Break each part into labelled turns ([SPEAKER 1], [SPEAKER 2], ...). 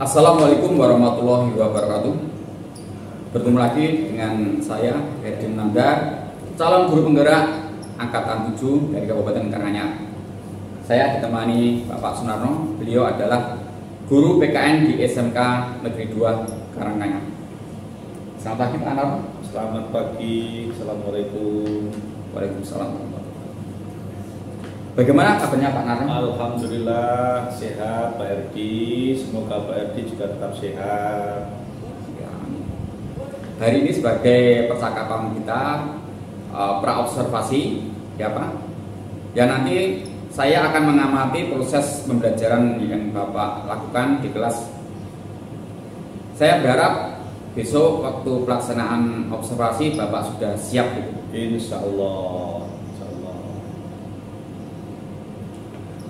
[SPEAKER 1] Assalamualaikum warahmatullahi wabarakatuh. Bertemu lagi dengan saya Herdi Munandar, calon guru penggerak angkatan 7 dari Kabupaten Karanganyar. Saya ditemani Bapak Sunarno. Beliau adalah guru PKN di SMK Negeri 2 Karanganyar. Selamat pagi Pak Narno.
[SPEAKER 2] Selamat pagi. Assalamualaikum.
[SPEAKER 1] Waalaikumsalam. Bagaimana kabarnya Pak Narno?
[SPEAKER 2] Alhamdulillah sehat Pak Herdi. Semoga Pak Herdi juga tetap sehat.
[SPEAKER 1] Ya. Hari ini sebagai percakapan kita praobservasi, ya Pak. Ya, nanti saya akan mengamati proses pembelajaran yang Bapak lakukan di kelas. Saya berharap besok waktu pelaksanaan observasi Bapak sudah siap gitu.
[SPEAKER 2] Insya Allah.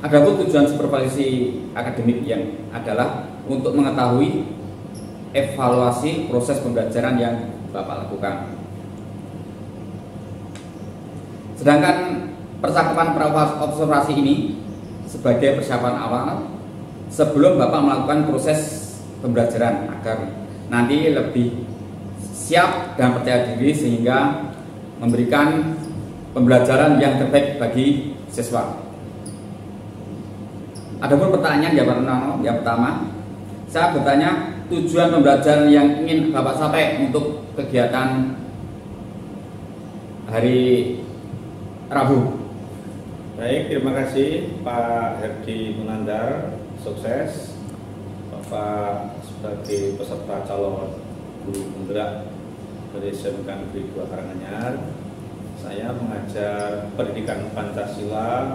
[SPEAKER 1] Adapun tujuan supervisi akademik yang adalah untuk mengetahui evaluasi proses pembelajaran yang Bapak lakukan. Sedangkan percakapan praobservasi ini sebagai persiapan awal sebelum Bapak melakukan proses pembelajaran agar nanti lebih siap dan percaya diri sehingga memberikan pembelajaran yang terbaik bagi siswa. Adapun pertanyaan yang pertama, saya bertanya tujuan pembelajaran yang ingin Bapak capai untuk kegiatan hari Rabu.
[SPEAKER 2] Baik, terima kasih Pak Herdi Munandar. Sukses Bapak sebagai peserta calon guru penggerak dari SMK Negeri 2 Karanganyar. Saya mengajar pendidikan Pancasila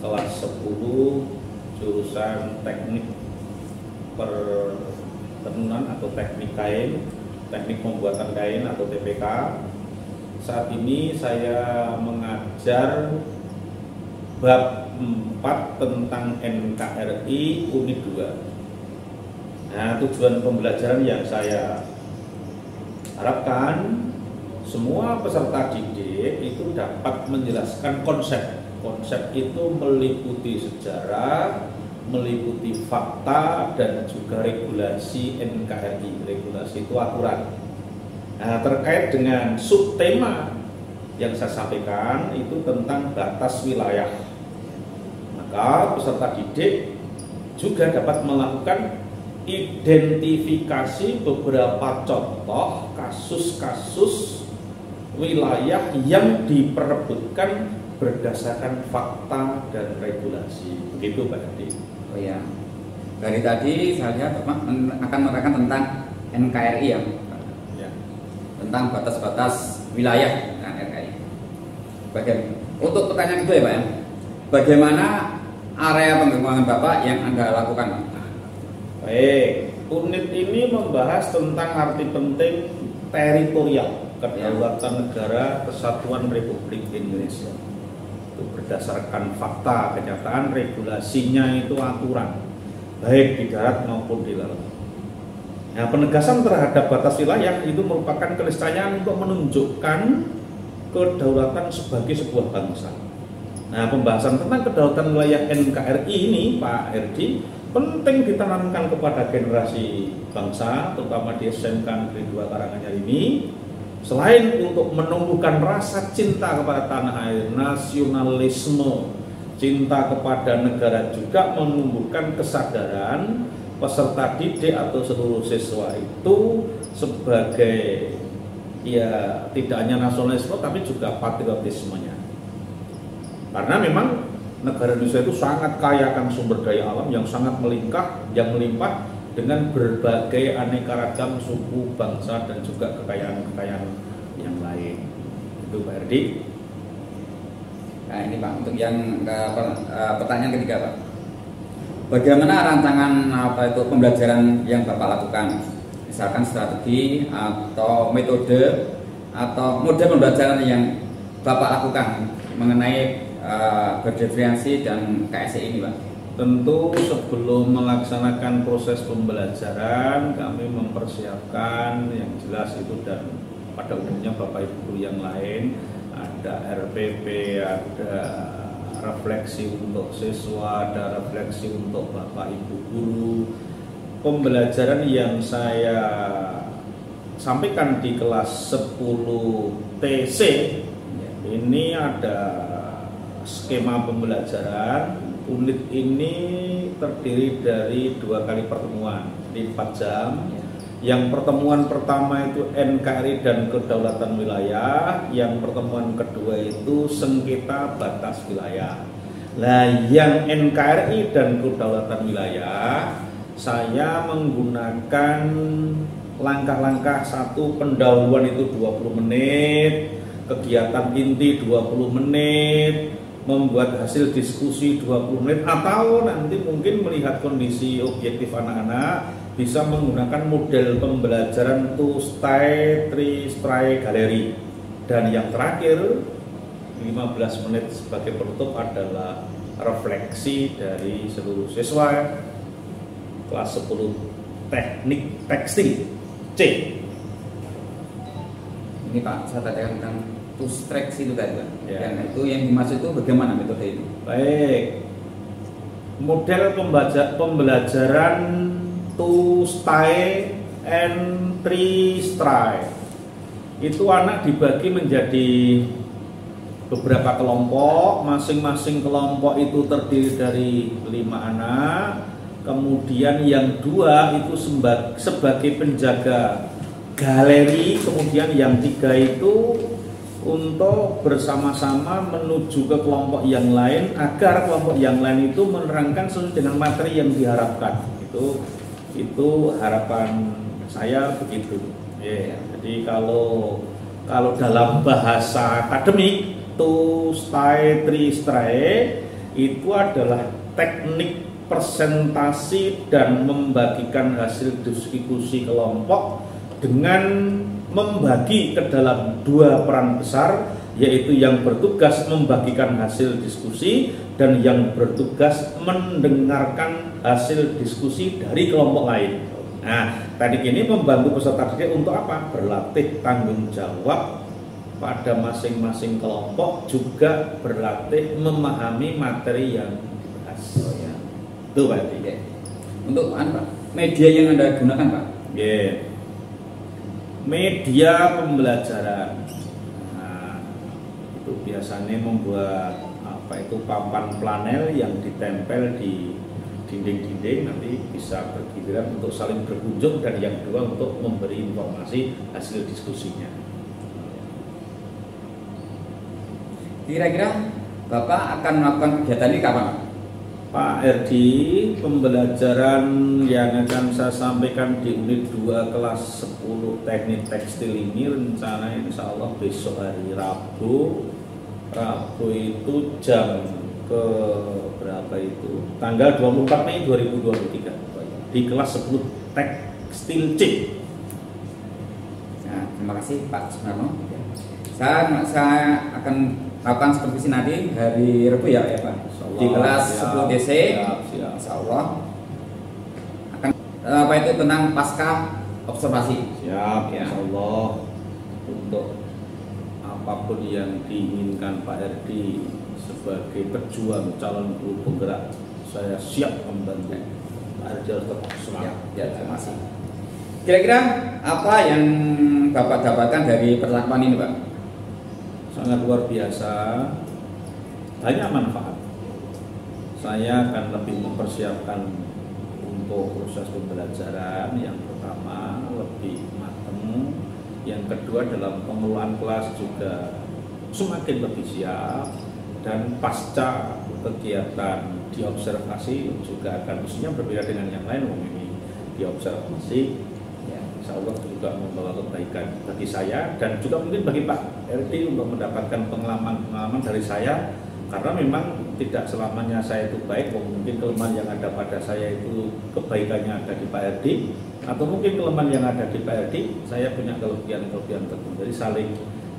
[SPEAKER 2] kelas 10 jurusan teknik pertenunan atau teknik kain, teknik pembuatan kain atau TPK. Saat ini saya mengajar bab 4 tentang NKRI unit 2. Nah, tujuan pembelajaran yang saya harapkan semua peserta didik itu dapat menjelaskan konsep. Konsep itu meliputi sejarah, meliputi fakta, dan juga regulasi NKRI. Regulasi itu aturan. Nah, terkait dengan subtema yang saya sampaikan itu tentang batas wilayah. Maka peserta didik juga dapat melakukan identifikasi beberapa contoh kasus-kasus wilayah yang diperebutkan berdasarkan fakta dan regulasi. Begitu Pak Herdi.
[SPEAKER 1] Oh ya, dari tadi saya lihat Bapak akan menerangkan tentang NKRI ya, tentang batas-batas wilayah NKRI. Untuk pertanyaan kedua ya Pak ya, bagaimana area pengembangan Bapak yang Anda lakukan Pak?
[SPEAKER 2] Baik, unit ini membahas tentang arti penting teritorial kedaulatan negara Kesatuan Republik Indonesia. Itu berdasarkan fakta, kenyataan, regulasinya itu aturan baik di darat maupun di laut. Nah, penegasan terhadap batas wilayah itu merupakan keniscayaan untuk menunjukkan kedaulatan sebagai sebuah bangsa. Nah, pembahasan tentang kedaulatan wilayah NKRI ini Pak Herdi penting ditanamkan kepada generasi bangsa, terutama di SMK Negeri 2 Karanganyar ini. Selain untuk menumbuhkan rasa cinta kepada tanah air, nasionalisme, cinta kepada negara, juga menumbuhkan kesadaran peserta didik atau seluruh siswa itu sebagai ya tidak hanya nasionalisme tapi juga patriotismenya. Karena memang negara Indonesia itu sangat kaya akan sumber daya alam yang sangat melimpah dengan berbagai aneka ragam suku, bangsa, dan juga kekayaan-kekayaan yang lain. Itu Pak Herdi.
[SPEAKER 1] Nah ini Pak, untuk yang pertanyaan ketiga Pak, bagaimana rancangan pembelajaran yang Bapak lakukan? Misalkan strategi atau metode atau model pembelajaran yang Bapak lakukan mengenai berdiferensi dan KSE ini Pak?
[SPEAKER 2] Tentu sebelum melaksanakan proses pembelajaran kami mempersiapkan yang jelas itu, dan pada umumnya Bapak Ibu guru yang lain ada RPP, ada refleksi untuk siswa, ada refleksi untuk Bapak Ibu guru, pembelajaran yang saya sampaikan di kelas 10 TC ini ada skema pembelajaran. Unit ini terdiri dari 2 kali pertemuan di 4 jam. Yang pertemuan pertama itu NKRI dan kedaulatan wilayah, yang pertemuan kedua itu sengketa batas wilayah. Nah, yang NKRI dan kedaulatan wilayah saya menggunakan langkah-langkah. Satu, pendahuluan itu 20 menit, kegiatan inti 20 menit, membuat hasil diskusi 20 menit, atau nanti mungkin melihat kondisi objektif anak-anak bisa menggunakan model pembelajaran 2-style, 3-style galeri. Dan yang terakhir 15 menit sebagai penutup adalah refleksi dari seluruh siswa kelas 10 teknik tekstil C.
[SPEAKER 1] Ini Pak, saya tanyakan tentang two-track itu tadi Pak.
[SPEAKER 2] Ya.
[SPEAKER 1] Dan itu yang dimaksud itu bagaimana metode itu?
[SPEAKER 2] Baik, model pembelajaran 2-style and 3-style itu anak dibagi menjadi beberapa kelompok. Masing-masing kelompok itu terdiri dari 5 anak. Kemudian yang 2 itu sebagai penjaga galeri. Kemudian yang 3 itu untuk bersama-sama menuju ke kelompok yang lain, agar kelompok yang lain itu menerangkan sesuai dengan materi yang diharapkan. Itu harapan saya begitu. Jadi kalau dalam bahasa akademik, 2-style, 3-style itu adalah teknik presentasi dan membagikan hasil diskusi kelompok dengan membagi ke dalam 2 peran besar, yaitu yang bertugas membagikan hasil diskusi dan yang bertugas mendengarkan hasil diskusi dari kelompok lain. Nah, tadi ini membantu peserta didik untuk apa? Berlatih tanggung jawab pada masing-masing kelompok, juga berlatih memahami materi yang dibahas. Itu Pak.
[SPEAKER 1] Untuk apa? Media yang Anda gunakan Pak?
[SPEAKER 2] Media pembelajaran. Nah, itu biasanya membuat papan flanel yang ditempel di dinding-dinding, nanti bisa bergiliran untuk saling berkunjung, dan yang kedua untuk memberi informasi hasil diskusinya.
[SPEAKER 1] Kira-kira Bapak akan melakukan kegiatan ini kapan?
[SPEAKER 2] Pak Erdi, pembelajaran yang akan saya sampaikan di unit 2 kelas 10 teknik tekstil ini rencananya insya Allah besok hari Rabu itu jam ke berapa itu? Tanggal 24 Mei 2023 di kelas 10 tekstil C.
[SPEAKER 1] Nah, terima kasih Pak Sunarno. Saya akan lakukan supervisi nanti hari Rabu ya Pak, di kelas 10 DC. Insya Allah akan itu tentang pasca observasi.
[SPEAKER 2] Siap, ya. Insya Allah untuk apapun yang diinginkan Pak Erdi sebagai pejuang calon guru penggerak, saya siap membantu. Pak Erdi harus tetap semangat.
[SPEAKER 1] Ya, terima kasih. Kira-kira apa yang Bapak dapatkan dari percakapan ini Pak?
[SPEAKER 2] Sangat luar biasa, banyak manfaat. Saya akan lebih mempersiapkan untuk proses pembelajaran. Yang pertama lebih matang, yang kedua dalam pengelolaan kelas juga semakin lebih siap, dan pasca kegiatan diobservasi juga akan mestinya berbeda dengan yang lain. Ini diobservasi, insya Allah juga membawa kebaikan bagi saya dan juga mungkin bagi Pak RD untuk mendapatkan pengalaman dari saya, karena memang tidak selamanya saya itu baik. Mungkin kelemahan yang ada pada saya itu kebaikannya ada di Pak RD, atau mungkin kelemahan yang ada di Pak RD saya punya kelebihan-kelebihan tertentu, jadi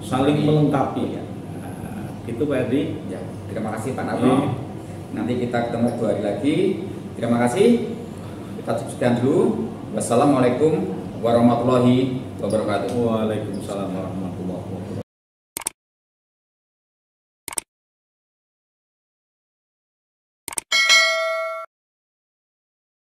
[SPEAKER 2] saling melengkapi. Nah, gitu Pak RD.
[SPEAKER 1] Ya, terima kasih Pak Narno. Nanti kita ketemu 2 hari lagi. Terima kasih. Kita cukupkan dulu. Wassalamualaikum warahmatullahi wabarakatuh.
[SPEAKER 2] Waalaikumsalam warahmatullahi wabarakatuh.